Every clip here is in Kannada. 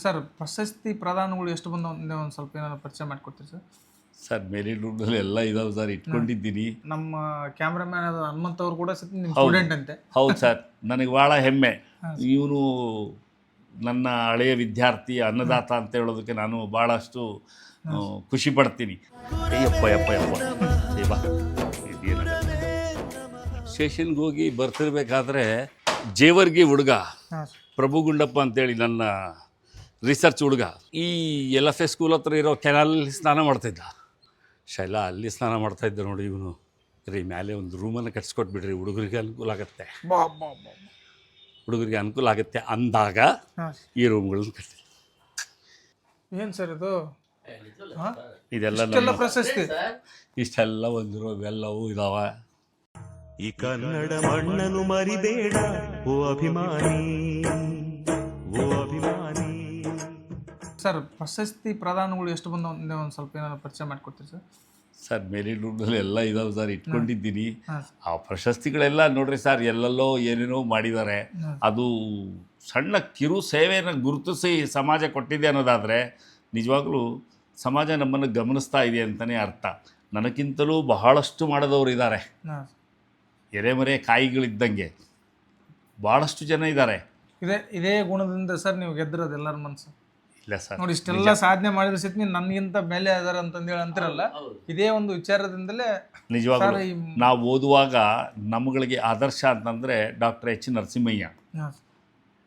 ಸರ್ ಪ್ರಶಸ್ತಿ ಪ್ರದಾನಗಳು ಎಷ್ಟು ಬಂದವು ಒಂದು ಸ್ವಲ್ಪ ಏನಾದ್ರು ಪರಿಚಯ ಮಾಡಿಕೊಡ್ತೀರಿ ಸರ್? ಸರ್ ಮೇಲಿನ ರೂಮ್ನಲ್ಲಿ ಎಲ್ಲ ಇದಾವೆ ಸರ್, ಇಟ್ಕೊಂಡಿದ್ದೀನಿ. ನಮ್ಮ ಕ್ಯಾಮ್ರಾಮ್ಯಾನ್ ಅದು ಹನುಮಂತ್ ಅವ್ರು ಕೂಡ ನಿಮ್ಮ ಸ್ಟೂಡೆಂಟ್ ಅಂತೆ. ಹೌದು ಸರ್, ನನಗೆ ಭಾಳ ಹೆಮ್ಮೆ. ಇವನು ನನ್ನ ಹಳೆಯ ವಿದ್ಯಾರ್ಥಿ, ಅನ್ನದಾತ ಅಂತ ಹೇಳೋದಕ್ಕೆ ನಾನು ಭಾಳಷ್ಟು ಖುಷಿ ಪಡ್ತೀನಿ. ಯಪ್ಪ ಯಪ್ಪ ಯಪ್ಪ ದೇವಾ, ಸ್ಟೇಷನ್ಗೆ ಹೋಗಿ ಬರ್ತಿರ್ಬೇಕಾದ್ರೆ ಜೇವರ್ಗಿ ಹುಡುಗ ಪ್ರಭುಗುಂಡಪ್ಪ ಅಂತೇಳಿ ನನ್ನ ರಿಸರ್ಚ್ ಹುಡುಗ ಈ LFA ಸ್ಕೂಲ್ ಹತ್ರ ಇರೋ ಕೆನಾಲಲ್ಲಿ ಸ್ನಾನ ಮಾಡ್ತಾಯಿದ್ದ. ಶೈಲಾ ಅಲ್ಲಿ ಸ್ನಾನ ಮಾಡ್ತಾಯಿದ್ದ ನೋಡಿ ಇವನು. ರೀ ಮೇಲೆ ಒಂದು ರೂಮನ್ನು ಕಟ್ಸ್ಕೊಟ್ಬಿಡ್ರಿ, ಹುಡುಗರಿಗೆ ಅನುಕೂಲ ಆಗುತ್ತೆ, ಹುಡುಗರಿಗೆ ಅನುಕೂಲ ಆಗುತ್ತೆ ಅಂದಾಗ ಈ ರೂಮ್ಗಳನ್ನ ಕಟ್ಟಿ. ಏನು ಸರ್ ಇದು? ಇದೆಲ್ಲ ಪ್ರಶಸ್ತಿ ಇಷ್ಟೆಲ್ಲ ಬಂದಿರೋ ಇವೆಲ್ಲವೂ ಇದಾವ. ಈ ಕನ್ನಡ ಮಣ್ಣನ್ನು ಮರಿಬೇಡ ಓ ಅಭಿಮಾನಿ, ಓ ಅಭಿಮಾನಿ. ಸರ್ ಪ್ರಶಸ್ತಿ ಪ್ರದಾನಗಳು ಎಷ್ಟು ಬಂದವು ಒಂದು ಸ್ವಲ್ಪ ಏನಾದ್ರು ಪರಿಚಯ ಮಾಡಿಕೊಡ್ತೀರಿ ಸರ್? ಸರ್ ಮೇಲಿನ ರೂಮ್ನಲ್ಲಿ ಎಲ್ಲ ಇದಾವೆ ಸರ್, ಇಟ್ಕೊಂಡಿದ್ದೀನಿ. ಆ ಪ್ರಶಸ್ತಿಗಳೆಲ್ಲ ನೋಡ್ರಿ ಸರ್, ಎಲ್ಲೆಲ್ಲೋ ಏನೇನೋ ಮಾಡಿದ್ದಾರೆ. ಅದು ಸಣ್ಣ ಕಿರು ಸೇವೆಯನ್ನು ಗುರುತಿಸಿ ಸಮಾಜ ಕೊಟ್ಟಿದೆ ಅನ್ನೋದಾದರೆ ನಿಜವಾಗ್ಲೂ ಸಮಾಜ ನಮ್ಮನ್ನು ಗಮನಿಸ್ತಾ ಇದೆ ಅಂತಲೇ ಅರ್ಥ. ನನಗಿಂತಲೂ ಬಹಳಷ್ಟು ಮಾಡಿದವರು ಇದ್ದಾರೆ, ಎರೆಮರೆ ಕಾಯಿಗಳಿದ್ದಂಗೆ ಭಾಳಷ್ಟು ಜನ ಇದ್ದಾರೆ. ಇದೇ ಗುಣದಿಂದ ಸರ್ ನೀವು ಗೆದ್ದಿರೋದು ಎಲ್ಲರ ಮನಸ್ಸು. ಇಲ್ಲ ಸರ್ ನೋಡಿ, ಇಷ್ಟೆಲ್ಲ ಸಾಧನೆ ಮಾಡಿದ್ರೆ ಸಿಟ್ಟು ನನಗಿಂತ ಮೇಲೆ ಅದಾರ ಅಂತಂದೇಳಿ ಅಂತಿರಲ್ಲ, ಇದೇ ಒಂದು ವಿಚಾರದಿಂದಲೇ ನಿಜವಾಗ್ಲೂ. ನಾವು ಓದುವಾಗ ನಮ್ಮಗಳಿಗೆ ಆದರ್ಶ ಅಂತಂದರೆ ಡಾಕ್ಟರ್ H. ನರಸಿಂಹಯ್ಯ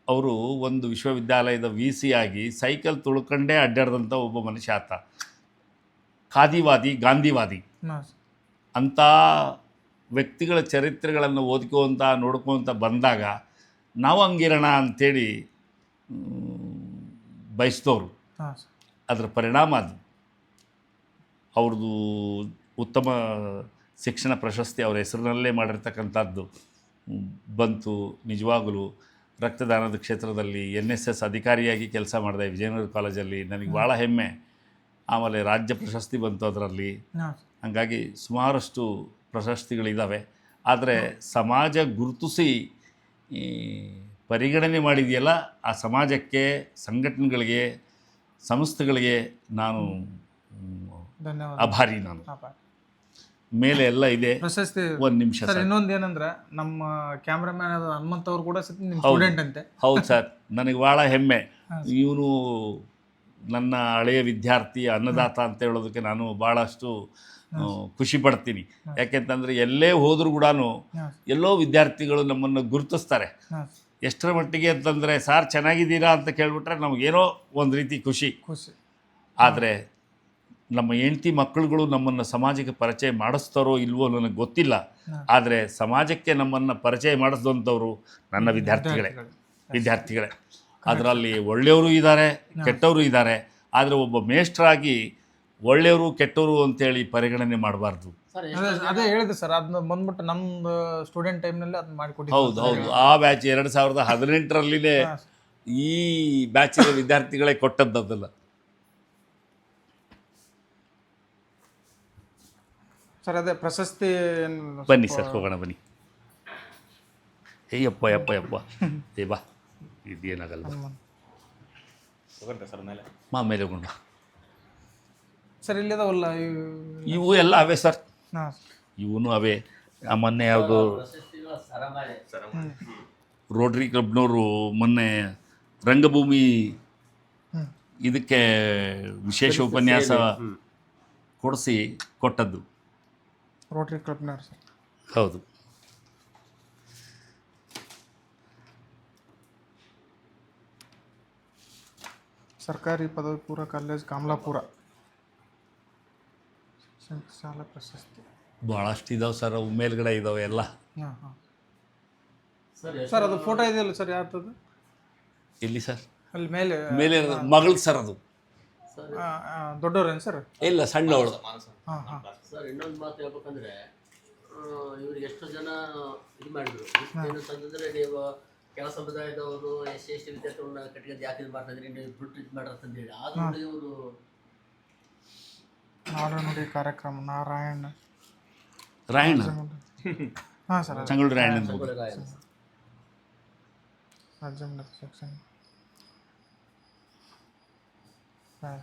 ಅವರು ಒಂದು ವಿಶ್ವವಿದ್ಯಾಲಯದ VC ಆಗಿ ಸೈಕಲ್ ತುಳ್ಕೊಂಡೇ ಅಡ್ಡಾಡ್ದಂಥ ಒಬ್ಬ ಮನುಷ್ಯ ಆತ. ಖಾದಿವಾದಿ, ಗಾಂಧಿವಾದಿ ಅಂಥ ವ್ಯಕ್ತಿಗಳ ಚರಿತ್ರೆಗಳನ್ನು ಓದ್ಕೋಂತ ನೋಡ್ಕೊತ ಬಂದಾಗ ನಾವು ಹಂಗಿರೋಣ ಅಂಥೇಳಿ ಬಯಸಿದವರು. ಅದರ ಪರಿಣಾಮ ಅದು. ಅವ್ರದ್ದು ಉತ್ತಮ ಶಿಕ್ಷಣ ಪ್ರಶಸ್ತಿ ಅವ್ರ ಹೆಸರಿನಲ್ಲೇ ಮಾಡಿರ್ತಕ್ಕಂಥದ್ದು ಬಂತು. ನಿಜವಾಗಲೂ ರಕ್ತದಾನದ ಕ್ಷೇತ್ರದಲ್ಲಿ NSS ಅಧಿಕಾರಿಯಾಗಿ ಕೆಲಸ ಮಾಡಿದೆ ವಿಜಯನಗರ ಕಾಲೇಜಲ್ಲಿ, ನನಗೆ ಭಾಳ ಹೆಮ್ಮೆ. ಆಮೇಲೆ ರಾಜ್ಯ ಪ್ರಶಸ್ತಿ ಬಂತು ಅದರಲ್ಲಿ. ಹಾಗಾಗಿ ಸುಮಾರಷ್ಟು ಪ್ರಶಸ್ತಿಗಳಿದ್ದಾವೆ. ಆದರೆ ಸಮಾಜ ಗುರುತಿಸಿ ಪರಿಗಣನೆ ಮಾಡಿದೆಯಲ್ಲ, ಆ ಸಮಾಜಕ್ಕೆ, ಸಂಘಟನೆಗಳಿಗೆ, ಸಂಸ್ಥೆಗಳಿಗೆ ನಾನು ಆಭಾರಿ. ನಾನು ಮೇಲೆ ಎಲ್ಲ ಇದೆ. ಪ್ರಶಸ್ತಿ ಒಂದು ನಿಮಿಷ ಸರ್, ಇನ್ನೊಂದು ಏನಂದ್ರೆ ನಮ್ಮ ಕ್ಯಾಮ್ರಾಮ್ಯಾನ್ ಅದು ಹನುಮಂತ್ ಅವ್ರು ಕೂಡ ನಿಮ್ಮ ಸ್ಟೂಡೆಂಟ್ ಅಂತೆ. ಹೌದು ಸರ್, ನನಗೆ ಭಾಳ ಹೆಮ್ಮೆ. ಇವನು ನನ್ನ ಹಳೆಯ ವಿದ್ಯಾರ್ಥಿ, ಅನ್ನದಾತ ಅಂತ ಹೇಳೋದಕ್ಕೆ ನಾನು ಭಾಳಷ್ಟು ಖುಷಿ ಪಡ್ತೀನಿ. ಯಾಕೆಂತಂದರೆ ಎಲ್ಲೇ ಹೋದರೂ ಕೂಡ ಎಲ್ಲೋ ವಿದ್ಯಾರ್ಥಿಗಳು ನಮ್ಮನ್ನು ಗುರುತಿಸ್ತಾರೆ. ಎಷ್ಟರ ಮಟ್ಟಿಗೆ ಅಂತಂದರೆ, ಸಾರ್ ಚೆನ್ನಾಗಿದ್ದೀರಾ ಅಂತ ಕೇಳಿಬಿಟ್ರೆ ನಮಗೇನೋ ಒಂದು ರೀತಿ ಖುಷಿ. ಆದರೆ ನಮ್ಮ ಹೆಂಡತಿ ಮಕ್ಕಳುಗಳು ನಮ್ಮನ್ನು ಸಮಾಜಕ್ಕೆ ಪರಿಚಯ ಮಾಡಿಸ್ತಾರೋ ಇಲ್ವೋ ನನಗೆ ಗೊತ್ತಿಲ್ಲ. ಆದರೆ ಸಮಾಜಕ್ಕೆ ನಮ್ಮನ್ನು ಪರಿಚಯ ಮಾಡಿಸಿದಂಥವ್ರು ನನ್ನ ವಿದ್ಯಾರ್ಥಿಗಳೇ. ಅದರಲ್ಲಿ ಒಳ್ಳೆಯವರು ಇದ್ದಾರೆ, ಕೆಟ್ಟವರು ಇದ್ದಾರೆ. ಆದರೆ ಒಬ್ಬ ಮೇಷ್ಟ್ರಾಗಿ ಒಳ್ಳೆಯವರು ಕೆಟ್ಟವರು ಅಂತೇಳಿ ಪರಿಗಣನೆ ಮಾಡಬಾರ್ದು. ಅದೇ ಹೇಳಿದೆ ಸರ್, ಅದನ್ನ ಬಂದ್ಬಿಟ್ಟು ನಮ್ದು ಸ್ಟೂಡೆಂಟ್ ಟೈಮ್ನಲ್ಲಿ ಅದನ್ನ ಮಾಡಿಕೊಟ್ಟಿದ್ದೆ. ಹೌದು. ಆ ಬ್ಯಾಚ್ 2018ರಲ್ಲಿನೇ ಈ ಬ್ಯಾಚಿನ ವಿದ್ಯಾರ್ಥಿಗಳೇ ಕೊಟ್ಟದ್ದಲ್ಲ ಸರ್. ಅದೇ ಪ್ರಶಸ್ತಿ ಬನ್ನಿ ಸರ್, ಹೋಗೋಣ ಬನ್ನಿ. ಯಪ್ಪ ಯಪ್ಪ ಯಪ್ಪ ದೇವಾ, ಇದೇನಾಗಲ್ಲ ಮೇಲೆ ಹೋಗೋಣ ಸರ್. ಇಲ್ಲಿದಾವಲ್ಲ ಇವು ಎಲ್ಲ ಅವೇ ಸರ್, ಇವನು ಅವೇ. ಮೊನ್ನೆ ಯಾವುದು ರೋಟ್ರಿ ಕ್ಲಬ್ನವರು ಮೊನ್ನೆ ರಂಗಭೂಮಿ ಇದಕ್ಕೆ ವಿಶೇಷ ಉಪನ್ಯಾಸ ಕೊಡಿಸಿ ಕೊಟ್ಟದ್ದು ರೋಟ್ರಿ ಕ್ಲಬ್ನವ್ರು ಸರ್. ಹೌದು. ಸರ್ಕಾರಿ ಪದವಿ ಪೂರ್ವ ಕಾಲೇಜ್ ಕಮಲಾಪುರ ಶಾಲಾ ಪ್ರಶಸ್ತಿ ಭಾಳಷ್ಟು ಇದಾವೆ ಸರ್. ಅವು ಮೇಲ್ಗಡೆ ಇದಾವೆ ಎಲ್ಲ. ಸರ್ ಅದು ಫೋಟೋ ಇದೆಯಲ್ಲ ಸರ್, ಯಾರ್ದದು? ಎಲ್ಲಿ ಸರ್? ಅಲ್ಲಿ ಮೇಲೆ ಮಗಳು ಸರ್. ಅದು ದೊಡ್ಡವ್ರೇನು ಸರ್? ಇಲ್ಲ, ಸಣ್ಣವಳು. ಸರ್, ಇನ್ನೊಂದು ಮಾತು ಹೇಳ್ಬೇಕಂದ್ರೆ, ಇವ್ರಿಗೆ ಎಷ್ಟು ಜನ ಇದು ಮಾಡಿದ್ರು ಏನಂತಂದ್ರೆ, ನೀವು ಕೆಲ ಸಮುದಾಯದವರು SC ವಿದ್ಯಾರ್ಥಿಗಳನ್ನ ಕಟ್ಟಿಗೆ ಯಾಕೆ ಇದು ಮಾಡ್ತಾ ಇದ್ರಿ, ನೀವು ಬಿಟ್ಟು ಇದು ಮಾಡ್ರಂತಂದೇಳಿ. ಆದ್ರೂ ಇವರು ನಾಡನುಡಿ ಕಾರ್ಯಕ್ರಮ ರಾಯಣ್ಣ ಹಾಂ ಸರ್, ಸಂಗೊಳ್ಳಿ ರಾಯಣ್ಣ ರಾಜ್ಯ ಹಾಂ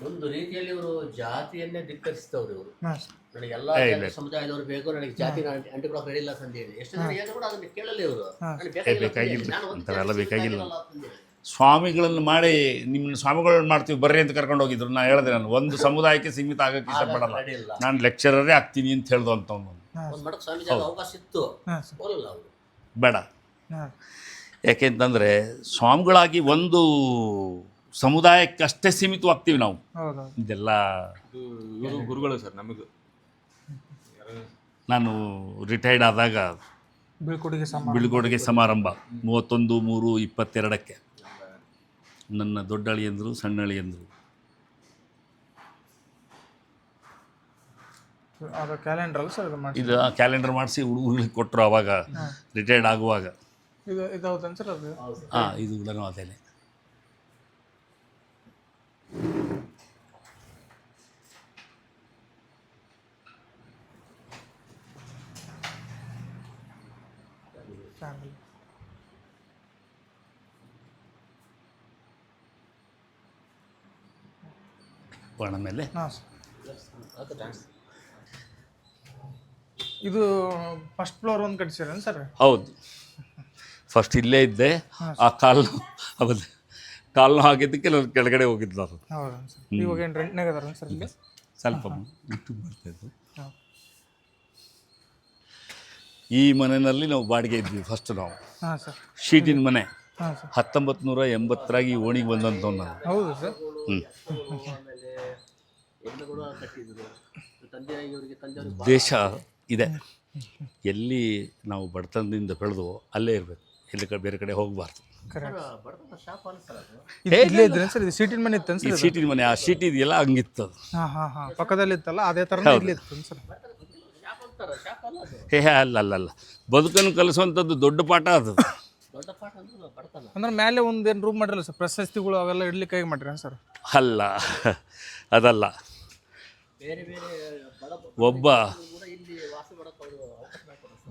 ಒಂದು ರೀತಿಯಲ್ಲಿ ಇವರು ಜಾತಿಯನ್ನೇ ಧಿಕ್ಕರಿಸ್ತವ್ರು ಇವರು. ಹಾಂ ಸರ್. ನನಗೆ ಎಲ್ಲಾ ಜಾತಿ ಸಮುದಾಯದವರು ಬೇಕು, ನನಗೆ ಜಾತಿ ಅಂಟಿಕೊಳಕ್ ರೆಡಿ ಇಲ್ಲ ಅಂತ ಹೇಳಿ ಎಷ್ಟು ಜನ ಹೇಳಿದ್ರು ಕೂಡ ಅದನ್ನ ಕೇಳಲ್ಲ ಇವರು. ಬೇಕಾಗಿಲ್ಲ ಅಂಥವೆಲ್ಲ ಬೇಕಾಗಿಲ್ಲ. ಸ್ವಾಮಿಗಳನ್ನು ಮಾಡಿ ನಿಮ್ಮ ಸ್ವಾಮಿಗಳನ್ನ ಮಾಡ್ತೀವಿ ಬರ್ರಿ ಅಂತ ಕರ್ಕೊಂಡು ಹೋಗಿದ್ರು. ನಾನು ಹೇಳಿದೆ ನಾನು ಒಂದು ಸಮುದಾಯಕ್ಕೆ ಸೀಮಿತ ಆಗಕ್ಕೆ ಇಷ್ಟಪಡಲ್ಲ, ನಾನು ಲೆಕ್ಚರರೇ ಆಗ್ತೀನಿ ಅಂತ ಹೇಳ್ದು ಅಂತವ್ನು. ಒಂದು ಮಠಕ್ಕೆ ಸ್ವಾಮೀಜಿ ಅವಕಾಶ ಇತ್ತು, ಹೋಗಲ್ಲ ಅವರು. ಬೇಡ, ಯಾಕೆಂತಂದರೆ ಸ್ವಾಮಿಗಳಾಗಿ ಒಂದು ಸಮುದಾಯಕ್ಕಷ್ಟೇ ಸೀಮಿತವಾಗ್ತೀವಿ ನಾವು. ಇದೆಲ್ಲ ಗುರುಗಳು ಸರ್ ನಮಗೆ. ನಾನು ರಿಟೈರ್ಡ್ ಆದಾಗ ಬೀಳ್ಕೊಡುಗೆ ಸಮಾರಂಭ 31/3/22 ನನ್ನ ದೊಡ್ಡ ಅಳಿಯಂದರು ಸಣ್ಣ ಅಳಿಯಂದರು ಕ್ಯಾಲೆಂಡರ್ ಸರ್ ಇದು ಕ್ಯಾಲೆಂಡರ್ ಮಾಡಿಸಿ ಹುಡುಗರಿಗೆ ಕೊಟ್ಟರು ಅವಾಗ ರಿಟೈರ್ಡ್ ಆಗುವಾಗ. ಹಾಂ, ಇದು ಕೂಡ ಅದೇನೆ. ಬಾಣ ಮೇಲೆ ಇದು ಫಸ್ಟ್ ಫ್ಲೋರ್ ಒಂದು ಕಟ್ಸಿರೇನು ಸರ್? ಹೌದು, ಫಸ್ಟ್ ಇಲ್ಲೇ ಇದ್ದೆ. ಆ ಕಾಲ್ನು ಆಗಿದ್ದಕ್ಕೆ ನಾನು ಕೆಳಗಡೆ ಹೋಗಿದ್ದು ನಾನು. ಹೌದಾ ಸರ್? ಇವಾಗ ಏನು ರೆಂಟ್ನಾಗ ಅದಾರ ಸರ್ ಇಲ್ಲಿ? ಸ್ವಲ್ಪ ಬರ್ತಾಯಿದ್ದು. ಈ ಮನೆಯಲ್ಲಿ ನಾವು ಬಾಡಿಗೆ ಇದ್ವಿ ಫಸ್ಟ್ ನಾವು. ಹಾಂ ಸರ್. ಶೀಟಿನ ಮನೆ. ಹಾಂ ಸರ್. 1980 ಈ ಓಣಿಗೆ ಬಂದಂಥವ್ನು ನಾನು. ಹೌದು ಸರ್. ದೇಶ ಇದೆ, ಎಲ್ಲಿ ನಾವು ಬಡತನದಿಂದ ಬೆಳೆದು ಅಲ್ಲೇ ಇರಬೇಕು, ಎಲ್ಲಿ ಬೇರೆ ಕಡೆ ಹೋಗಬಾರ್ದು. ಸೀಟಿನ ಮನೆ ಇತ್ತು ಈ ಸೀಟಿನ ಮನೆ, ಆ ಶೀಟ್ ಇದೆಯಲ್ಲ ಹಂಗಿತ್ತು. ಹಾಂ ಹಾಂ ಹಾಂ, ಪಕ್ಕದಲ್ಲಿ ಇತ್ತಲ್ಲ ಅದೇ ಥರ ಇತ್ತು ಸರ್. ಅಲ್ಲ, ಬದುಕನ್ನು ಕಲಿಸುವಂಥದ್ದು ದೊಡ್ಡ ಪಾಠ ಅದು. ಅಂದ್ರೆ ಮೇಲೆ ಒಂದೇನು ರೂಮ್ ಮಾಡಿರಲ್ಲ ಸರ್, ಪ್ರಶಸ್ತಿಗಳು ಅವೆಲ್ಲ ಇಡ್ಲಿಕ್ಕೆ ಹೇಗೆ ಮಾಡಿರ ಸರ್? ಅಲ್ಲ, ಅದಲ್ಲ. ಒಬ್ಬ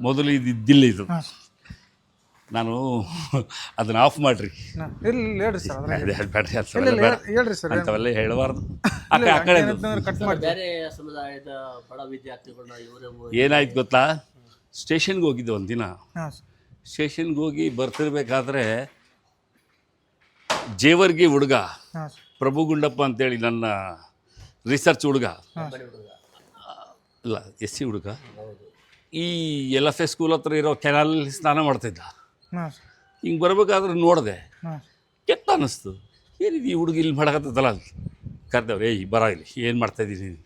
ಮೊದಲು ಇದ್ದಿಲ್ಲ ಇದು. ನಾನು ಅದನ್ನ ಆಫ್ ಮಾಡ್ರಿ. ಹೇಳ್ರಿ ಸರ್, ಹೇಳ್ರಿ ಸರ್, ಅಂಥವೆಲ್ಲ ಹೇಳಬಾರ್ದು. ಬೇರೆ ಸಮುದಾಯದ ಬಡ ವಿದ್ಯಾರ್ಥಿಗಳನ್ನ ಇವರು ಏನಾಯ್ತು ಗೊತ್ತಾ, ಸ್ಟೇಷನ್ಗೆ ಹೋಗಿದ್ದೆ ಒಂದಿನ. ಸ್ಟೇಷನ್ಗೆ ಹೋಗಿ ಬರ್ತಿರ್ಬೇಕಾದ್ರೆ ಜೇವರ್ಗಿ ಹುಡುಗ ಪ್ರಭು ಗುಂಡಪ್ಪ ಅಂತೇಳಿ ನನ್ನ ರಿಸರ್ಚ್ ಹುಡುಗ, ಇಲ್ಲ SC ಹುಡುಗ, ಈ LFA ಸ್ಕೂಲ್ ಹತ್ರ ಇರೋ ಕೆನಾಲಲ್ಲಿ ಸ್ನಾನ ಮಾಡ್ತಿದ್ದ. ಹಿಂಗೆ ಬರ್ಬೇಕಾದ್ರೆ ನೋಡಿದೆ, ಕೆಟ್ಟ ಅನ್ನಿಸ್ತು. ಏನಿದು ಈ ಹುಡುಗ ಇಲ್ಲಿ ಮಾಡಕತ್ತಲ್ಲ ಅಂತ ಕರೆದವ್ರು, ಬರ ಇಲ್ಲಿ ಏನು ಮಾಡ್ತಾಯಿದ್ದೀನಿ,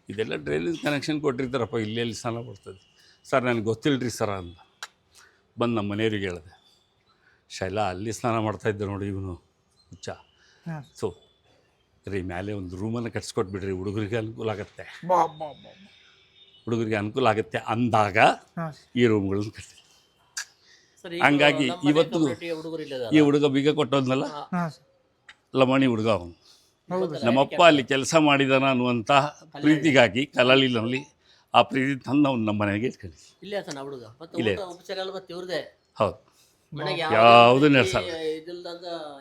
ಇದೆಲ್ಲ ಡ್ರೈನೇಜ್ ಕನೆಕ್ಷನ್ ಕೊಟ್ಟಿರ್ತಾರಪ್ಪ, ಇಲ್ಲಿ ಸ್ನಾನ ಮಾಡ್ತಾಯಿದ್ದೆ. ಸರ್ ನನಗೆ ಗೊತ್ತಿಲ್ಲರಿ ಸರ ಅಂತ ಬಂದು ನಮ್ಮ ಮನೆಯವ್ರಿಗೆ ಹೇಳಿದೆ. ಶೈಲಾ ಅಲ್ಲಿ ಸ್ನಾನ ಮಾಡ್ತಾಯಿದ್ದೆ ನೋಡಿ ಇವನು ಹುಚ್ಚ. ಸೊ ರೀ ಮೇಲೆ ಒಂದು ರೂಮನ್ನು ಕಟ್ಸ್ಕೊಟ್ಬಿಡ್ರಿ, ಹುಡುಗರಿಗೆ ಅನುಕೂಲ ಆಗುತ್ತೆ, ಹುಡುಗರಿಗೆ ಅನುಕೂಲ ಆಗುತ್ತೆ ಅಂದಾಗ ಈ ರೂಮ್ಗಳನ್ನ ಕಟ್ಟಿ. ಹಂಗಾಗಿ ಇವತ್ತು ಈ ಹುಡುಗ ಬೀಗ ಕೊಟ್ಟೋದ್ನಲ್ಲ, ಲಮಾಣಿ ಹುಡುಗ ಅವನು. ನಮ್ಮಪ್ಪ ಅಲ್ಲಿ ಕೆಲಸ ಮಾಡಿದಾನ ಅನ್ನುವಂಥ ಪ್ರೀತಿಗಾಗಿ ಕಲಾಲಿನಲ್ಲಿ ಆ ಪ್ರೀತಿ ತಂದು ಅವ್ನು ನಮ್ಮ ಮನೆಗೆ ಇಟ್ಕೊಂಡು ಇಲ್ಲೇ. ಹೌದು, ಯಾವುದು ನಡೆಸಲ್ಲ.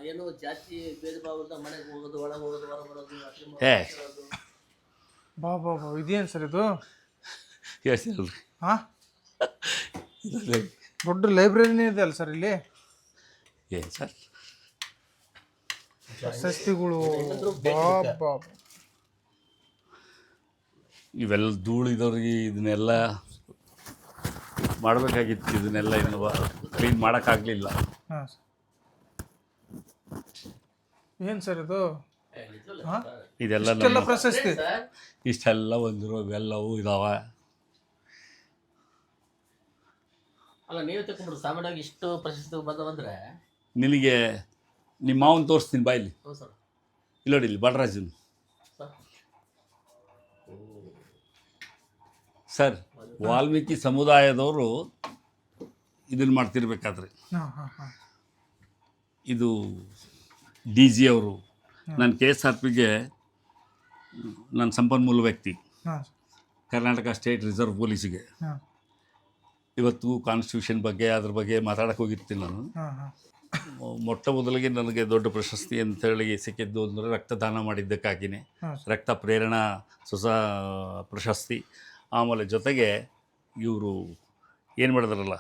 ಏನು ಜಾತಿ ಭೇದ ಭಾವದ ಮನೆಗೆ ಹೋಗೋದು, ಒಳಗೆ ಹೋಗೋದು, ಹೊರ ಬರೋದು. ಇದೇನು ಸರ್ ಇದು? ಹೇಳ್ತೀರಲ್ರಿ, ಹಾಂ, ದೊಡ್ಡ ಲೈಬ್ರರಿನೇ ಇದೆ ಅಲ್ಲ ಸರ್ ಇಲ್ಲಿ? ಏನು ಸರ್, ಪ್ರಶಸ್ತಿಗಳು ಇವೆಲ್ಲ ಧೂಳಿದವ್ರಿಗೆ ಇದನ್ನೆಲ್ಲ ಮಾಡಬೇಕಾಗಿತ್ತು. ಇದನ್ನೆಲ್ಲ ಇನ್ನು ಕ್ಲೀನ್ ಮಾಡೋಕ್ಕಾಗಲಿಲ್ಲ. ಹಾಂ, ಏನು ಸರ್ ಇದು? ಇದೆಲ್ಲ ಪ್ರಶಸ್ತಿ ಇಷ್ಟೆಲ್ಲ ಬಂದಿರೋ ಇವೆಲ್ಲವೂ ಇದಾವೆ. ಅಲ್ಲ, ನೀವು ತಗೊಂಡ್ಬಿಡು ಸಾಮಾನ್ಯವಾಗಿ ಇಷ್ಟು ಪ್ರಶಸ್ತಿ ಬಂದವಂದ್ರೆ ನಿನಗೆ ನಿಮ್ಮ ಮಾವನ್ ತೋರಿಸ್ತೀನಿ ಬಾಯಲ್ಲಿ. ಇಲ್ಲ ನೋಡಿ, ಇಲ್ಲಿ ಬಾಲರಾಜನ್ ಸರ್, ವಾಲ್ಮೀಕಿ ಸಮುದಾಯದವರು ಇದನ್ನು ಮಾಡ್ತಿರ್ಬೇಕಾದ್ರೆ ಇದು DG ಅವರು ನಾನು KSRPಗೆ ನಾನು ಸಂಪನ್ಮೂಲ ವ್ಯಕ್ತಿ, ಕರ್ನಾಟಕ ಸ್ಟೇಟ್ ರಿಸರ್ವ್ ಪೊಲೀಸಿಗೆ ಇವತ್ತು ಕಾನ್ಸ್ಟಿಟ್ಯೂಷನ್ ಬಗ್ಗೆ ಅದ್ರ ಬಗ್ಗೆ ಮಾತಾಡಕ್ಕೆ ಹೋಗಿರ್ತೀನಿ ನಾನು. ಹಾಂ ಹಾಂ ಮೊಟ್ಟ ಮೊದಲಿಗೆ ನನಗೆ ದೊಡ್ಡ ಪ್ರಶಸ್ತಿ ಅಂತೇಳಿ ಸಿಕ್ಕಿದ್ದು ಅಂದರೆ ರಕ್ತದಾನ ಮಾಡಿದ್ದಕ್ಕಾಗಿಯೇ, ಹಾಂ ರಕ್ತ ಪ್ರೇರಣಾ ಪ್ರಶಸ್ತಿ. ಆಮೇಲೆ ಜೊತೆಗೆ ಇವರು ಏನು ಮಾಡಿದ್ರಲ್ಲ,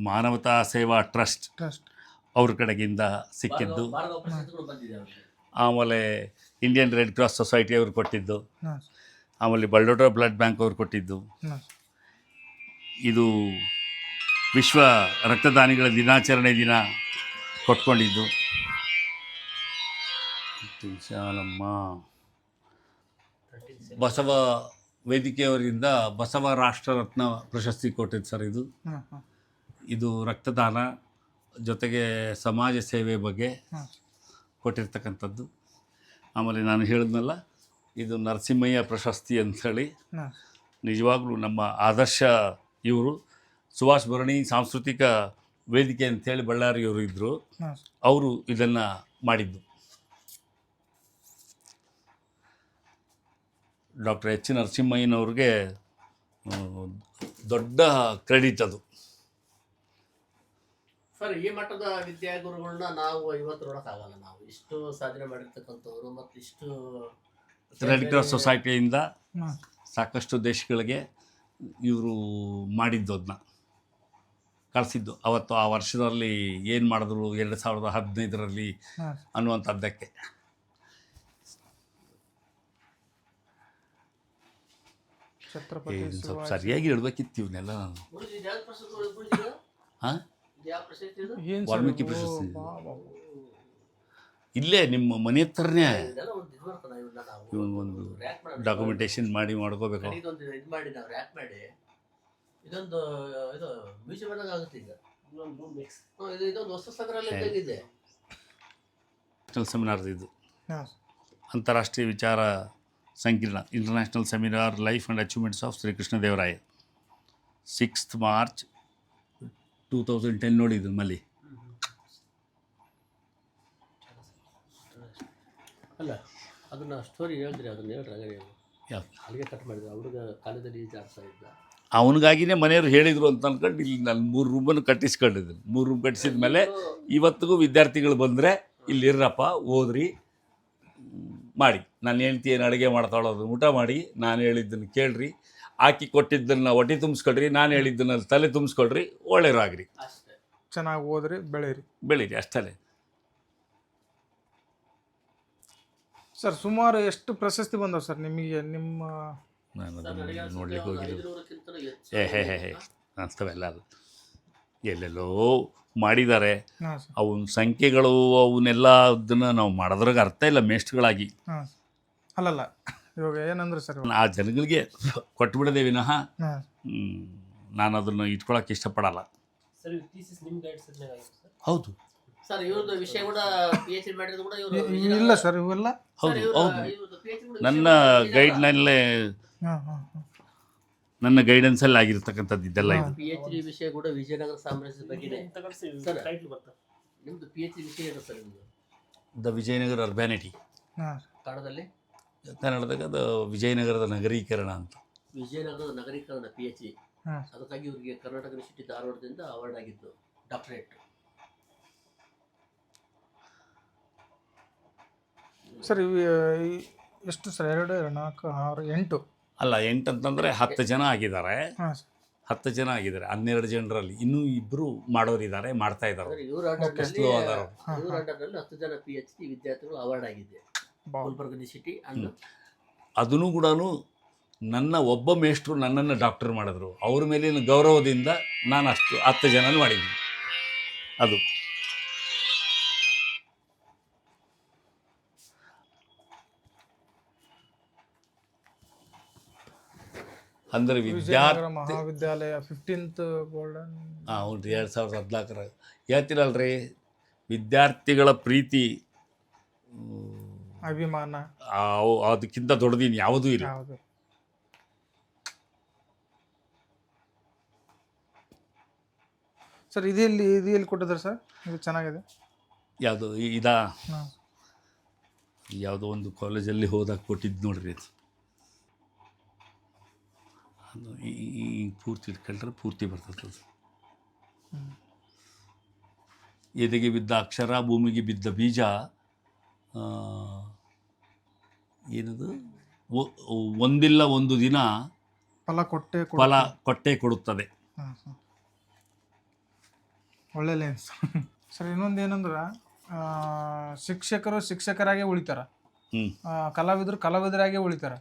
ಮಾನವತಾ ಸೇವಾ ಟ್ರಸ್ಟ್ ಟ್ರಸ್ಟ್ ಅವ್ರ ಕಡೆಗಿಂದ ಸಿಕ್ಕಿದ್ದು. ಭಾರತ ಪ್ರಶಸ್ತಿಗಳು ಬಂದಿದೆ ಅವ್ರಿಗೆ. ಆಮೇಲೆ ಇಂಡಿಯನ್ ರೆಡ್ ಕ್ರಾಸ್ ಸೊಸೈಟಿ ಅವ್ರು ಕೊಟ್ಟಿದ್ದು. ಹಾಂ ಆಮೇಲೆ ಬಲ್ಡೋಟ ಬ್ಲಡ್ ಬ್ಯಾಂಕ್ ಅವ್ರು ಕೊಟ್ಟಿದ್ದು. ಹಾಂ ಇದು ವಿಶ್ವ ರಕ್ತದಾನಿಗಳ ದಿನಾಚರಣೆ ದಿನ ಕೊಟ್ಕೊಂಡಿದ್ದು. ಶಾಲಮ್ಮ ಬಸವ ವೇದಿಕೆಯವರಿಂದ ಬಸವ ರಾಷ್ಟ್ರ ರತ್ನ ಪ್ರಶಸ್ತಿ ಕೊಟ್ಟಿದ್ದು ಸರ್. ಇದು ಹಾಂ ಹಾಂ ಇದು ರಕ್ತದಾನ ಜೊತೆಗೆ ಸಮಾಜ ಸೇವೆ ಬಗ್ಗೆ ಹಾಂ ಕೊಟ್ಟಿರ್ತಕ್ಕಂಥದ್ದು. ಆಮೇಲೆ ನಾನು ಹೇಳಿದ್ನಲ್ಲ, ಇದು ನರಸಿಂಹಯ್ಯ ಪ್ರಶಸ್ತಿ ಅಂಥೇಳಿ. ಹಾಂ ನಿಜವಾಗ್ಲೂ ನಮ್ಮ ಆದರ್ಶ ಇವರು ಸುಭಾಷ್ ಭರಣಿ ಸಾಂಸ್ಕೃತಿಕ ವೇದಿಕೆ ಅಂಥೇಳಿ ಬಳ್ಳಾರಿಯವರು ಇದ್ದರು, ಹಾಂ ಅವರು ಇದನ್ನು ಮಾಡಿದ್ದು. ಡಾಕ್ಟರ್ ಎಚ್ ನರಸಿಂಹಯ್ಯನವ್ರಿಗೆ ದೊಡ್ಡ ಕ್ರೆಡಿಟ್ ಅದು. ಸರ್, ಈ ಮಟ್ಟದ ವಿದ್ಯಾಗುರುಗಳನ್ನ ನಾವು ಇವತ್ತು ನೋಡೋಕ್ಕಾಗಲ್ಲ. ನಾವು ಇಷ್ಟು ಸಾಧನೆ ಮಾಡಿರ್ತಕ್ಕಂಥವ್ರು ಮತ್ತು ಇಷ್ಟು ರೆಡ್ ಕ್ರಾಸ್ ಸೊಸೈಟಿಯಿಂದ ಹಾಂ ಸಾಕಷ್ಟು ದೇಶಗಳಿಗೆ ಇವರು ಮಾಡಿದ್ದು, ಅದನ್ನ ಕಳಿಸಿದ್ದು. ಅವತ್ತು ಆ ವರ್ಷದಲ್ಲಿ ಏನು ಮಾಡಿದ್ರು 2015ರಲ್ಲಿ ಹಾಂ ಅನ್ನುವಂಥದ್ದಕ್ಕೆ. ಛತ್ರಪತಿ ಸ್ವಲ್ಪ ಸರಿಯಾಗಿ ಹೇಳ್ಬೇಕಿತ್ತು ಇವನ್ನೆಲ್ಲ ನಾನು. ಗುರುಜಿ, ಇದು ಯಾವ್ದು ಪ್ರಶಸ್ತಿ ಗುರುಜಿ? ಹಾಂ, ಇದು ಯಾವ ಪ್ರಶಸ್ತಿ ಇದು? ಏನು ವಾಲ್ಮೀಕಿ ಪ್ರಶಸ್ತಿ ಇಲ್ಲೇ ನಿಮ್ಮ ಮನೆ ಹತ್ರನೇ. ಇದೆಲ್ಲ ಒಂದು ಇದು ಮಾಡ್ತಾನೆ ಇವನ್ನ ನಾವು ಇವನೊಂದು ರ್ಯಾಕ್ ಮಾಡಿ ಡಾಕ್ಯುಮೆಂಟೇಶನ್ ಮಾಡಿ ಮಾಡ್ಕೋಬೇಕು. ಇದೊಂದು ಇದು ಮಾಡಿ ನಾವು ರ್ಯಾಕ್ ಮಾಡಿ ಇದೊಂದು ಇದು ಮ್ಯೂಸಿಯಂ ಆದಾಗ ಆಗುತ್ತೆ ಈಗ. ಇದೊಂದು ವಸ್ತು ಸಂಗ್ರಹಾಲಯ ಇದ್ದಂಗಿದೆ. ನ್ಯಾಷನಲ್ ಸೆಮಿನಾರ್ ಇದು, ಹಾಂ ಅಂತಾರಾಷ್ಟ್ರೀಯ ವಿಚಾರ ಸಂಕಿರಣ, international seminar life and achievements of Srikrishna Devaraya, 6th March 2010 ನೋಡಿದ್ದು ನಮ್ಮಲ್ಲಿ. ಅಲ್ಲ, ಅದನ್ನ ಸ್ಟೋರಿ ಹೇಳಿದ್ರಿ, ಅದನ್ನ ಹೇಳ್ರಿ. ಹಾಗೆ ಯಾವ್ದು? ಅಲ್ಲಿಗೆ ಕಟ್ ಮಾಡಿದ್ರು. ಅವ್ರಿಗೆ ಕಾಲೇಜಲ್ಲಿ ಜಾಡ್ಸ ಇದ್ದ. ಅವನಿಗಾಗಿನೇ ಮನೆಯವರು ಹೇಳಿದರು ಅಂತ ಅಂದ್ಕೊಂಡು ಇಲ್ಲಿ ನಾನು 3 ರೂಮನ್ನು ಕಟ್ಟಿಸ್ಕೊಂಡಿದ್ದೀನಿ. 3 ರೂಮ್ ಕಟ್ಟಿಸಿದ ಮೇಲೆ ಇವತ್ತಿಗೂ ವಿದ್ಯಾರ್ಥಿಗಳು ಬಂದರೆ ಇಲ್ಲಿರ್ರಪ್ಪ, ಓದ್ರಿ, ಮಾಡಿ. ನಾನು ಹೇಳ್ತಿ ಏನು ಅಡುಗೆ ಮಾಡ್ತಾಳೋದು ಊಟ ಮಾಡಿ, ನಾನು ಹೇಳಿದ್ದನ್ನು ಕೇಳ್ರಿ, ಹಾಕಿ ಕೊಟ್ಟಿದ್ದನ್ನು ಹೊಟ್ಟೆ ತುಂಬಿಸ್ಕೊಳ್ರಿ, ನಾನು ಹೇಳಿದ್ದನ್ನು ತಲೆ ತುಂಬಿಸ್ಕೊಳ್ರಿ, ಒಳ್ಳೆಯರಾಗ್ರಿ, ಅಷ್ಟೇ. ಚೆನ್ನಾಗಿ ಓದ್ರಿ, ಬೆಳೀರಿ, ಅಷ್ಟೇ. ಸರ್ ಸುಮಾರು ಎಷ್ಟು ಪ್ರಶಸ್ತಿ ಬಂದವು ಸರ್ ನಿಮಗೆ? ನಿಮ್ಮ ನಾನು ಸರ್, ಅದನ್ನು ನನಗೆ ಅನ್ಸುತ್ತೆ ನೋಡ್ಲಿಕ್ಕೆ ಒಂದು ಹೋಗಿದ್ದು 500ಕ್ಕಿಂತಲೂ ಹೆಚ್ಚು. ಅಂಥವೆಲ್ಲ ಅದು ಎಲ್ಲೆಲ್ಲೋ ಮಾಡಿದ್ದಾರೆ. ಹಾಂ ಸರ್ ಅವನ ಸಂಖ್ಯೆಗಳು ಅವನ್ನೆಲ್ಲ ಅದನ್ನು ನಾವು ಮಾಡೋದ್ರಾಗ ಅರ್ಥ ಇಲ್ಲ ಮೇಷ್ಟ್ರುಗಳಾಗಿ. ಹಾಂ ಅಲ್ಲಲ್ಲ, ಇವಾಗ ಏನಂದ್ರೆ ಸರ್ ಇವಾಗ ಆ ಜನಗಳಿಗೆ ಕೊಟ್ಬಿಡದೆ ವಿನಃ ಹಾಂ ನಾನು ಅದನ್ನು ಇಟ್ಕೊಳಕ್ಕೆ ಇಷ್ಟಪಡಲ್ಲ. ಸರ್, ಇದು ಥೀಸಿಸ್ ನಿಮ್ಮ ಗೈಡ್ಸ್ ಆಗಿತ್ತು ಸರ್? ಹೌದು ಸರ್, ಇವ್ರದ್ದು ವಿಷಯ ಕೂಡ PhD ಮಾಡಿರೋದು ಕೂಡ ಇವರು ಇಲ್ಲ ಸರ್ ಇವೆಲ್ಲ ಹೌದು ಹೌದು PhD ಕೂಡ ನನ್ನ ಗೈಡ್ನಲ್ಲೇ, ಹಾಂ ಹಾಂ ಹಾಂ ನನ್ನ ಗೈಡೆನ್ಸಲ್ಲಿ ಆಗಿರ್ತಕ್ಕಂಥದ್ದು ಇದೆಲ್ಲ. ಇದು PhD ವಿಷಯ ಕೂಡ ವಿಜಯನಗರ ಸಾಮ್ರಾಜ್ಯದ ಬಗ್ಗೆ ಸರ್. ನಿಮ್ದು PhD ವಿಷಯ ಏನು ಸರ್? ನಿಮ್ದು ದ ವಿಜಯನಗರ ಅರ್ಬ್ಯಾನಿಟಿ, ಹಾಂ ಕನ್ನಡದಲ್ಲಿ ಕನ್ನಡದಾಗ ಅದು ವಿಜಯನಗರದ ನಗರೀಕರಣ ಅಂತ. ವಿಜಯನಗರದ ನಗರೀಕರಣ PhD. ಹಾಂ ಅದಕ್ಕಾಗಿ ಇವರಿಗೆ ಕರ್ನಾಟಕ ಯೂನಿವರ್ಸಿಟಿ ಧಾರವಾಡದಿಂದ ಅವಾರ್ಡ್ ಆಗಿದ್ದು, ಡಾಕ್ಟರೇಟ್. ಸರ್ ಎಷ್ಟು ಸರ್? 2, 4, 6, 8 ಅಲ್ಲ, 8 ಅಂತಂದರೆ 10 ಜನ ಆಗಿದ್ದಾರೆ. ಹಾಂ ಸರ್ 10 ಜನ ಆಗಿದ್ದಾರೆ. 12 ಜನರಲ್ಲಿ ಇನ್ನೂ 2 ಮಾಡೋರಿದ್ದಾರೆ, ಮಾಡ್ತಾ ಇದ್ದಾರೆ. ಇವ್ರ ಅಂಡರ್ನಲ್ಲಿ 10 ಜನ PhD ವಿದ್ಯಾರ್ಥಿಗಳು ಅವಾರ್ಡ್ ಆಗಿದೆ ಗುಲ್ಬರ್ಗ ಯೂನಿವರ್ಸಿಟಿ. ಅದನ್ನು ಕೂಡ ನನ್ನ ಒಬ್ಬ ಮೇಷ್ಟ್ರು ನನ್ನನ್ನು ಡಾಕ್ಟರ್ ಮಾಡಿದ್ರು. ಅವ್ರ ಮೇಲಿನ ಗೌರವದಿಂದ ನಾನು ಅಷ್ಟು 10 ಜನ ಮಾಡಿದ್ದೀನಿ. ಅದು ಅಂದರೆ ವಿಜಯನಗರ ಮಹಾವಿದ್ಯಾಲಯ 15th ಗೋಲ್ಡನ್. ಹೌದು, 2014 ಹೇಳ್ತೀರಲ್ರಿ, ವಿದ್ಯಾರ್ಥಿಗಳ ಪ್ರೀತಿ, ಅಭಿಮಾನ ಅದಕ್ಕಿಂತ ದೊಡ್ಡದಿನ್ ಯಾವುದೂ ಇಲ್ಲ. ಯಾವುದು? ಸರ್ ಇದು ಎಲ್ಲಿ ಕೊಟ್ಟಿದ್ದಾರೆ ಸರ್? ಇದು ಚೆನ್ನಾಗಿದೆ. ಯಾವುದು ಇದಾ? ಹಾಂ ಯಾವುದೋ ಒಂದು ಕಾಲೇಜಲ್ಲಿ ಹೋದಾಗ ಕೊಟ್ಟಿದ್ದು ನೋಡ್ರಿ. ಅದು ಈ ಪೂರ್ತಿ ಇಟ್ಕೊಂಡ್ರೆ ಪೂರ್ತಿ ಬರ್ತದೆ ಅದು. ಎದೆಗೆ ಬಿದ್ದ ಅಕ್ಷರ, ಭೂಮಿಗೆ ಬಿದ್ದ ಬೀಜ, ಏನದು, ಒಂದಿಲ್ಲ ಒಂದು ದಿನ ಫಲ ಕೊಟ್ಟೆ ಕೊಡುತ್ತದೆ. ಒಳ್ಳೆ ಲೈನ್ಸ್. ಸರ್ ಇನ್ನೊಂದು ಏನಂದ್ರೆ ಶಿಕ್ಷಕರು ಶಿಕ್ಷಕರಾಗೇ ಉಳಿತಾರ, ಕಲಾವಿದರು ಕಲಾವಿದರಾಗೇ ಉಳಿತಾರ.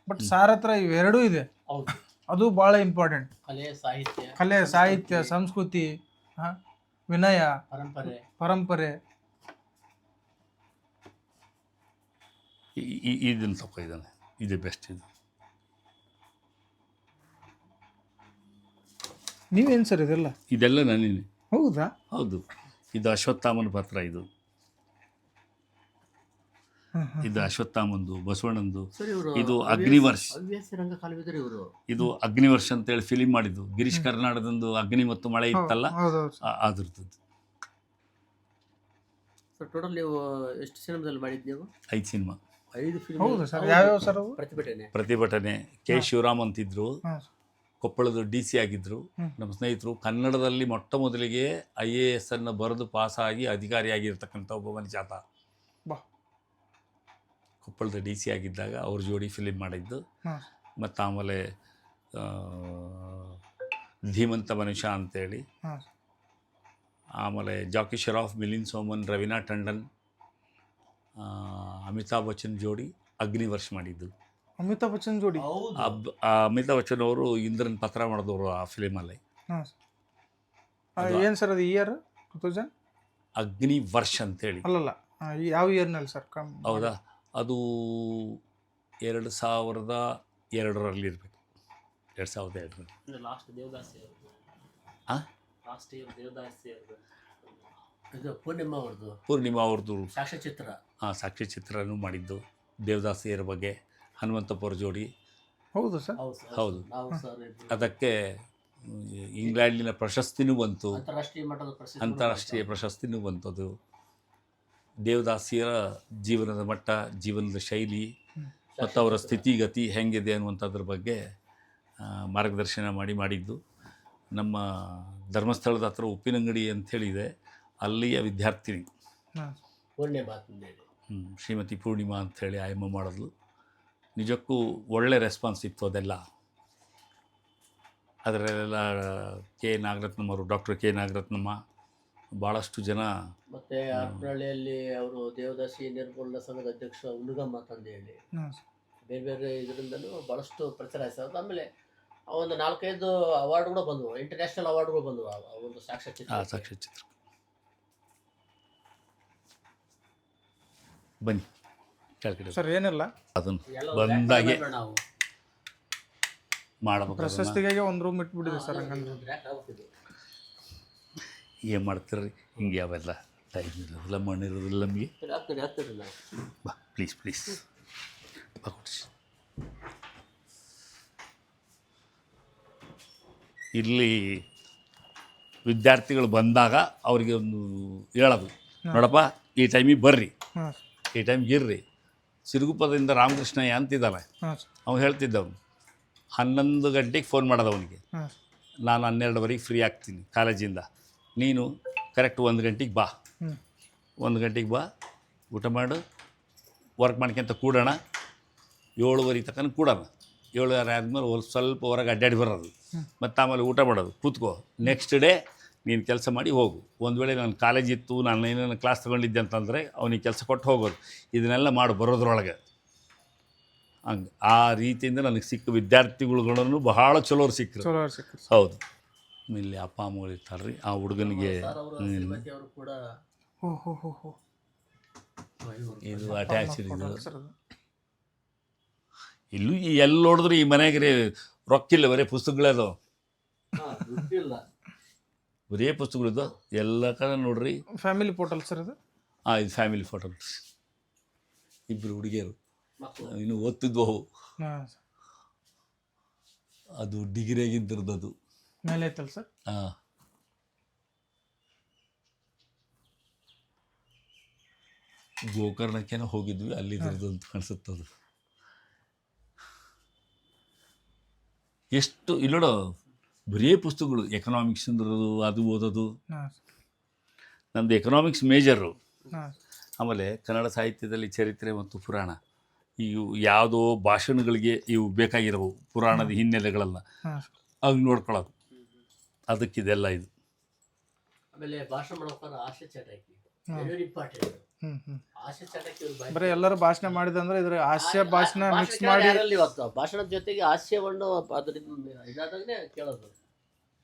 ಬಟ್ ಸಾರ್ ಹತ್ರ ಇವೆರಡೂ ಇದೆ, ಹೌದು. ಅದು ಭಾಳ ಇಂಪಾರ್ಟೆಂಟ್. ಕಲೆ, ಸಾಹಿತ್ಯ, ಸಂಸ್ಕೃತಿ, ವಿನಯ, ಪರಂಪರೆ. ಇದನ್ನು ತಗೋ, ಇದ್ದಾನೆ, ಇದೆ ಬೆಸ್ಟ್. ಇದು ನೀವೇನು ಸರ್ ಇದೆಲ್ಲ ನಾನೇ. ಹೌದಾ? ಹೌದು. ಇದು ಅಶ್ವತ್ಥಾಮನ ಪತ್ರ. ಇದು ಅಶ್ವತ್ಥಾಮಂದು, ಬಸವಣ್ಣಂದು. ಇದು ಅಗ್ನಿವರ್ಷ. ಇದು ಅಗ್ನಿವರ್ಷ ಅಂತೇಳಿ ಫಿಲಿಮ್ ಮಾಡಿದ್ದು. ಗಿರೀಶ್ ಕರ್ನಾಟಕದಂದು ಅಗ್ನಿ ಮತ್ತು ಮಳೆ ಇತ್ತಲ್ಲ, ಅದ್ರದ್ದು. ಟೋಟಲ್ ನೀವು ಎಷ್ಟು ಸಿನಿಮಾದಲ್ಲಿ ಮಾಡಿದ್ದು? 5 ಸಿನಿಮಾ. 5 ಫಿಲ್ಮ್. ಹೌದು ಸರ್. ಯಾವ್ಯಾವ ಸರ್ ಅವು? ಪ್ರತಿಭಟನೆ. ಕೆ ಶಿವರಾಮ್ ಅಂತಿದ್ರು, ಕೊಪ್ಪಳದ DC ಆಗಿದ್ದರು. ನಮ್ಮ ಸ್ನೇಹಿತರು. ಕನ್ನಡದಲ್ಲಿ ಮೊಟ್ಟ ಮೊದಲಿಗೆ IAS ಅನ್ನು ಬರೆದು ಪಾಸಾಗಿ ಅಧಿಕಾರಿಯಾಗಿರ್ತಕ್ಕಂಥ ಒಬ್ಬ ಮನುಷ್ಯ ಆತ. ಕೊಪ್ಪಳದ DC ಆಗಿದ್ದಾಗ ಅವ್ರ ಜೋಡಿ ಫಿಲಿಮ್ ಮಾಡಿದ್ದು. ಮತ್ತು ಆಮೇಲೆ ಧೀಮಂತ ಮನುಷ್ಯ ಅಂತೇಳಿ, ಆಮೇಲೆ ಜಾಕಿ ಶರಾಫ್, ಮಿಲಿಂದ್ ಸೋಮನ್, ರವೀನಾ ಟಂಡನ್, ಅಮಿತಾಬ್ ಬಚ್ಚನ್ ಜೋಡಿ ಅಗ್ನಿವರ್ಷ ಮಾಡಿದ್ದು. ಅಮಿತಾಬ್ ಬಚ್ಚನ್ ಜೋಡಿ? ಅಮಿತಾಬ್ ಬಚ್ಚನ್ ಅವರು ಇಂದ್ರನ್ ಪತ್ರ ಮಾಡಿದವರು ಆ ಫಿಲಿಮಲ್ಲಿ. ಏನು ಸರ್ ಅದು ಇಯರ್? 2000? ಅಗ್ನಿವರ್ಷ ಅಂತೇಳಿ. ಅಲ್ಲಲ್ಲ, ಯಾವ ಇಯರ್ನಲ್ಲಿ ಸರ್? ಹೌದಾ, ಅದು 2002ರಲ್ಲಿ ಇರಬೇಕು. 2002. ಲಾಸ್ಟ್ ದೇವದಾಸಿ ಇದು ಪೂರ್ಣಿಮಾ ಅವ್ರದ್ದು ಸಾಕ್ಷ್ಯಚಿತ್ರ. ಸಾಕ್ಷ್ಯಚಿತ್ರನೂ ಮಾಡಿದ್ದು ದೇವದಾಸಿಯರ ಬಗ್ಗೆ. ಹನುಮಂತಪ್ಪರ ಜೋಡಿ. ಹೌದು ಸರ್. ಹೌದು. ಅದಕ್ಕೆ ಇಂಗ್ಲೆಂಡಿನ ಪ್ರಶಸ್ತಿನೂ ಬಂತು, ಅಂತಾರಾಷ್ಟ್ರೀಯ ಪ್ರಶಸ್ತಿನೂ ಬಂತು. ಅದು ದೇವದಾಸಿಯರ ಜೀವನದ ಮಟ್ಟ, ಜೀವನದ ಶೈಲಿ ಮತ್ತು ಅವರ ಸ್ಥಿತಿಗತಿ ಹೆಂಗಿದೆ ಅನ್ನುವಂಥದ್ರ ಬಗ್ಗೆ ಮಾರ್ಗದರ್ಶನ ಮಾಡಿದ್ದು. ನಮ್ಮ ಧರ್ಮಸ್ಥಳದ ಹತ್ರ ಉಪ್ಪಿನಂಗಡಿ ಅಂಥೇಳಿದೆ, ಅಲ್ಲಿಯ ವಿದ್ಯಾರ್ಥಿನಿ ಶ್ರೀಮತಿ ಪೂರ್ಣಿಮಾ ಅಂಥೇಳಿ ಆಯಮ್ಮ ಮಾಡಿದ್ಲು. ನಿಜಕ್ಕೂ ಒಳ್ಳೆ ರೆಸ್ಪಾನ್ಸ್ ಇತ್ತು ಅದೆಲ್ಲ. ಅದರಲ್ಲೆಲ್ಲ ಡಾಕ್ಟರ್ ಕೆ ನಾಗರತ್ನಮ್ಮ, ಭಾಳಷ್ಟು ಜನ. ಮತ್ತು ಹರಪನಹಳ್ಳಿಯಲ್ಲಿ ಅವರು ದೇವದಾಸಿ ನಿರ್ಮೂಲನಾ ಸಂಘದ ಅಧ್ಯಕ್ಷ ಉನುಗಮ್ಮ ತಂದೆಯಲ್ಲಿ ಬೇರೆ ಬೇರೆ ಇದರಿಂದಲೂ ಭಾಳಷ್ಟು ಪ್ರಚಾರ ಆಯ್ತು. ಆಮೇಲೆ ಒಂದು 4-5 ಅವಾರ್ಡ್ಗಳು ಬಂದವು, ಇಂಟರ್ನ್ಯಾಷನಲ್ ಅವಾರ್ಡ್ಗಳು ಬಂದವು ಆ ಒಂದು ಸಾಕ್ಷ್ಯಚಿತ್ರ. ಬನ್ನಿ ಕೆಳಗಡೆ ಸರ್. ಏನಿಲ್ಲ, ಅದನ್ನು ಬಂದಾಗೆ ಮಾಡಬೇಕು. ಪ್ರಶಸ್ತಿಗಾಗಿ ಒಂದು ರೂಮ್ ಇಟ್ಬಿಟ್ಟಿದೆ ಸರ್. ಹಂಗಂದ್ರೆ ಏನು ಮಾಡ್ತೀರಿ? ಹಿಂಗೆ ಅವೆಲ್ಲ ಟೈಮ್ ಇರೋದಿಲ್ಲ, ಮಣ್ಣು ಇರೋದಿಲ್ಲ ನಮಗೆ. ಬಾ ಪ್ಲೀಸ್ ಬಾ ಕೊಡಿಸಿ. ಇಲ್ಲಿ ವಿದ್ಯಾರ್ಥಿಗಳು ಬಂದಾಗ ಅವರಿಗೆ ಒಂದು ಹೇಳೋದು, ನೋಡಪ್ಪ ಈ ಟೈಮಿಗೆ ಬರ್ರಿ, ಈ ಟೈಮ್ಗೆ ಇರ್ರಿ. ಸಿರುಗುಪ್ಪದಿಂದ ರಾಮಕೃಷ್ಣಯ್ಯ ಅಂತಿದ್ದಾನೆ, ಅವ್ನು ಹೇಳ್ತಿದ್ದವನು 11 ಗಂಟೆಗೆ ಫೋನ್ ಮಾಡೋದು ಅವನಿಗೆ, ನಾನು 12ವರೆಗೆ ಫ್ರೀ ಆಗ್ತೀನಿ ಕಾಲೇಜಿಂದ, ನೀನು ಕರೆಕ್ಟ್ 1 ಗಂಟೆಗೆ ಬಾ, 1 ಗಂಟೆಗೆ ಬಾ, ಊಟ ಮಾಡು, ವರ್ಕ್ ಮಾಡ್ಕೊಂತ ಕೂಡೋಣ, 7:30 ತನಕ ಕೂಡೋಣ. 7:30 ಆದಮೇಲೆ ಸ್ವಲ್ಪ ಹೊರಗೆ ಅಡ್ಡಾಡಿ ಬರೋದು, ಮತ್ತು ಆಮೇಲೆ ಊಟ ಮಾಡೋದು, ಕೂತ್ಕೋ. ನೆಕ್ಸ್ಟ್ ಡೇ ನೀನು ಕೆಲಸ ಮಾಡಿ ಹೋಗು. ಒಂದು ವೇಳೆ ನನ್ನ ಕಾಲೇಜ್ ಇತ್ತು, ನಾನು ಏನೇನು ಕ್ಲಾಸ್ ತೊಗೊಂಡಿದ್ದೆ ಅಂತಂದರೆ ಅವನಿಗೆ ಕೆಲಸ ಕೊಟ್ಟು ಹೋಗೋದು. ಇದನ್ನೆಲ್ಲ ಮಾಡಿ ಬರೋದ್ರೊಳಗೆ ಹಂಗೆ ಆ ರೀತಿಯಿಂದ ನನಗೆ ಸಿಕ್ಕ ವಿದ್ಯಾರ್ಥಿಗಳನ್ನು ಬಹಳ ಚಲೋರು ಸಿಕ್ಕರು. ಹೌದು. ಇಲ್ಲಿ ಅಪ್ಪ ಅಮ್ಮಗಳು ಇರ್ತಾರ್ರಿ. ಆ ಹುಡುಗನಿಗೆ ಇದು ಅಟ್ಯಾಚ್ ಇದು. ಇಲ್ಲೂ ಎಲ್ಲಿ ನೋಡಿದ್ರು ಈ ಮನೆಗೆ ರೊಕ್ಕಿಲ್ಲ, ಬರೀ ಪುಸ್ತಕಗಳದು, ಬರೀ ಪುಸ್ತಕಗಳಿದ್ದು ಎಲ್ಲ ಕಡೆ ನೋಡ್ರಿ. ಫ್ಯಾಮಿಲಿ ಫೋಟೋಲ್ ಸರ್ ಇದು? ಇದು ಫ್ಯಾಮಿಲಿ ಫೋಟೋ. ಇಬ್ಬರು ಹುಡುಗಿಯರು ಇನ್ನು ಓದ್ತಿದ್ವು. ಅದು ಡಿಗ್ರಿಯಾಗಿದ್ದರದ್ದು, ಅದು ಮೇಲೆ ಐತಲ್ಲ ಸರ್? ಹಾಂ. ಗೋಕರ್ಣಕ್ಕೇನೋ ಹೋಗಿದ್ವಿ, ಅಲ್ಲಿದ್ರದ್ದು ಅಂತ ಕಾಣಿಸುತ್ತದು. ಎಷ್ಟು ಇಲ್ಲೋಡು ಬರೀ ಪುಸ್ತಕಗಳು ಎಕನಾಮಿಕ್ಸ್ ಅಂದ್ರದು ಅದು ಓದೋದು. ಹಾಂ ನಂದು ಎಕನಾಮಿಕ್ಸ್ ಮೇಜರು. ಹಾಂ ಆಮೇಲೆ ಕನ್ನಡ ಸಾಹಿತ್ಯದಲ್ಲಿ ಚರಿತ್ರೆ ಮತ್ತು ಪುರಾಣ ಇವು ಯಾವುದೋ ಭಾಷಣಗಳಿಗೆ ಇವು ಬೇಕಾಗಿರೋವು ಪುರಾಣದ ಹಿನ್ನೆಲೆಗಳನ್ನು ಹಾಂ ಅವು ನೋಡ್ಕೊಳ್ಳೋದು. ಅದಕ್ಕಿದೆಲ್ಲ ಇದು. ಆಮೇಲೆ ಭಾಷಣ ಮಾಡೋಕ್ಕಾರ ಆಶೆ ಚಟಾಕಿ ವೆರಿ ಇಂಪಾರ್ಟೆಂಟ್. ಆಶೆ ಚಟಾಕಿ ಒಂದು ಭಾಷೆ. ಬರೀ ಎಲ್ಲರೂ ಭಾಷಣ ಮಾಡಿದಂದ್ರೆ ಇದ್ರ ಹಾಸ್ಯ ಭಾಷಣ ಮಿಕ್ಸ್ ಮಾಡಿ ಯಾರಲ್ಲಿ ಇವತ್ತು ಭಾಷಣದ ಜೊತೆಗೆ ಹಾಸ್ಯವನ್ನು ಅದರಿಂದ ಇದಾದಾಗಲೇ ಕೇಳೋದು.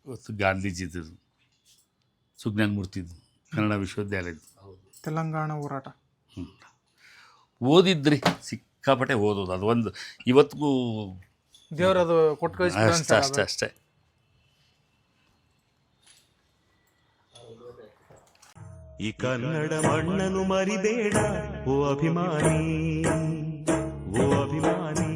ಇವತ್ತು ಗಾಂಧೀಜಿದು, ಸುಜ್ಞಾನ ಮೂರ್ತಿದು, ಕನ್ನಡ ವಿಶ್ವವಿದ್ಯಾಲಯದ್ದು, ತೆಲಂಗಾಣ ಹೋರಾಟ ಓದಿದ್ರಿ ಸಿಕ್ಕಾಪಟ್ಟೆ ಓದೋದು. ಅದು ಒಂದು ಇವತ್ತಿಗೂ ದೇವರದು ಕೊಟ್ಟು ಕಳಿಸಿ ಅಷ್ಟೇ. ಈ ಕನ್ನಡ ಮಣ್ಣನ್ನು ಮರಿಬೇಡ ಓ ಅಭಿಮಾನಿ, ಓ ಅಭಿಮಾನಿ.